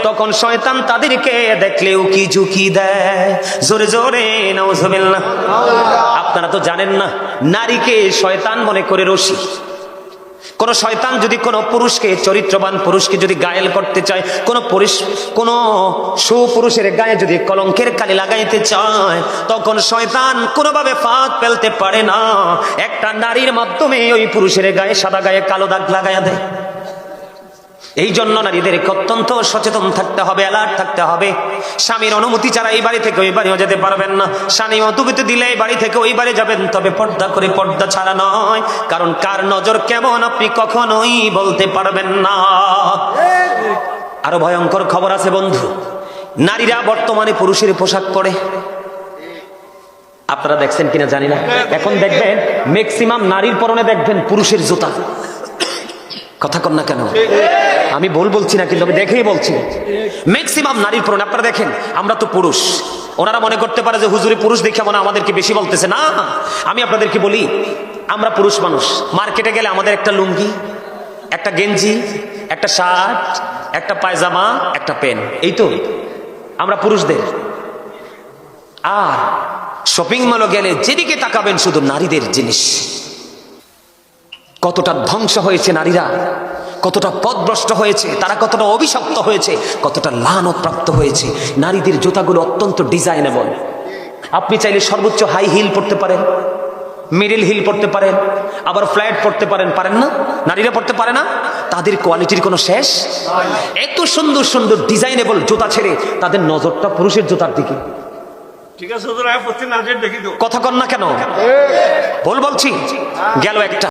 তখন শয়তান তাদেরকে দেখলে উকি ঝুঁকি দেয়। জোরে জোরে নাউজুবিল্লাহ। আপনারা তো জানেন না, নারীকে শয়তান মনে করে রশি। কোন শয়তান যদি কোন পুরুষকে, চরিত্রবান পুরুষকে যদি ঘায়েল করতে চায়, কোন সুপুরুষের গায়ে যদি কলঙ্কের কালি লাগাইতে চায়, তখন শয়তান কোনোভাবে ফাঁক ফেলতে পারে না, একটা নারীর মাধ্যমে ওই পুরুষের গায়ে, সাদা গায়ে কালো দাগ লাগাইয়া দেয়। এই জন্য নারীদেরকে অত্যন্ত সচেতন থাকতে হবে, অ্যালার্ট থাকতে হবে। স্বামীর অনুমতি ছাড়া এই বাড়ি থেকে ওই বাড়িও যেতে পারবেন না। স্বামী অনুমতি দিলে এই বাড়ি থেকে ওই বাড়ি যাবেন, তবে পর্দা করে, পর্দা ছাড়া নয়। কারণ কার নজর কেমন আপনি কখনোই বলতে পারবেন না। আরো ভয়ঙ্কর খবর আছে বন্ধু, নারীরা বর্তমানে পুরুষের পোশাক পরে। আপনারা দেখছেন কিনা জানি না, এখন দেখবেন ম্যাক্সিমাম নারীর পরনে দেখবেন পুরুষের জুতা। কথা কন না কেন? আমি বলছি না, কিন্তু আমি দেখেই বলছি, ম্যাক্সিমাম নারীর পরনে। আপনারা দেখেন, আমরা তো পুরুষ, ওনারা মনে করতে পারে যে হুজুরি পুরুষ দেখে মনে আমাদেরকে বেশি বলতেছে। না, আমি আপনাদেরকে বলি, আমরা পুরুষ মানুষ, মার্কেটে গেলে আমাদের একটা লুঙ্গি, একটা গেঞ্জি, একটা শার্ট, একটা পায়জামা, একটা প্যান্ট, এই তো আমরা পুরুষদের। আর শপিং মলে গেলে যেদিকে তাকাবেন শুধু নারীদের জিনিস। কতটা ধ্বংস হয়েছে নারীরা, কতটা পথভ্রষ্ট হয়েছে তারা, কতটা অভিশপ্ত হয়েছে, কতটা লানত প্রাপ্ত হয়েছে। নারীদের জুতাগুলো অত্যন্ত ডিজাইনেবল। আপনি চাইলে সর্বোচ্চ হাই হিল পড়তে পারেন, মিডল হিল পড়তে পারেন, আবার ফ্ল্যাট পড়তে পারেন। পারেন না? নারীরা পড়তে পারে না? তাদের কোয়ালিটির কোনো শেষ। এত সুন্দর সুন্দর ডিজাইনেবল জুতা ছেড়ে তাদের নজরটা পুরুষের জুতার দিকে। ঠিক আছে, কথা কন না কেন? বলছি গেল একটা।